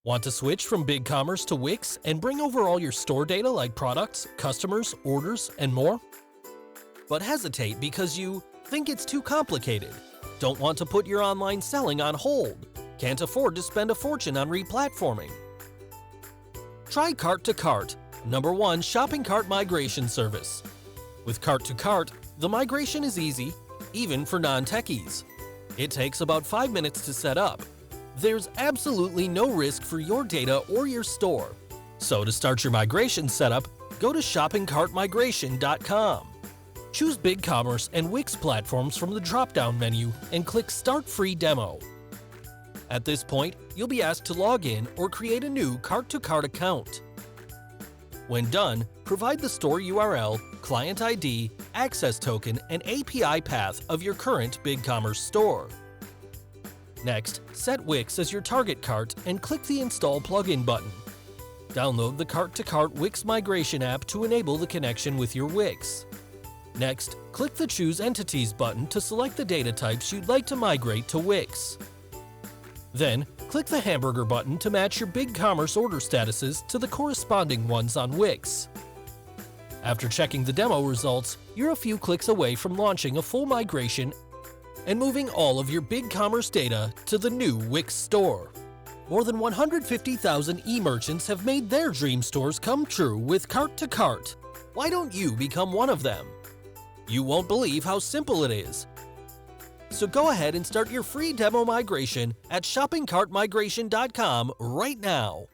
Want to switch from BigCommerce to Wix and bring over all your store data like products, customers, orders, and more? But hesitate because you think it's too complicated, don't want to put your online selling on hold, can't afford to spend a fortune on replatforming. Try Cart to Cart, #1 shopping cart migration service. With Cart to Cart, the migration is easy, even for non-techies. It takes about 5 minutes to set up. There's absolutely no risk for your data or your store. So to start your migration setup, go to shoppingcartmigration.com. Choose BigCommerce and Wix platforms from the drop-down menu and click Start Free Demo. At this point, you'll be asked to log in or create a new Cart-to-Cart account. When done, provide the store URL, client ID, access token, and API path of your current BigCommerce store. Next, set Wix as your target cart and click the Install Plugin button. Download the Cart-to-Cart Wix migration app to enable the connection with your Wix. Next, click the Choose Entities button to select the data types you'd like to migrate to Wix. Then, click the hamburger button to match your BigCommerce order statuses to the corresponding ones on Wix. After checking the demo results, you're a few clicks away from launching a full migration and moving all of your BigCommerce data to the new Wix store. More than 150,000 e-merchants have made their dream stores come true with Cart to Cart. Why don't you become one of them? You won't believe how simple it is. So go ahead and start your free demo migration at shoppingcartmigration.com right now.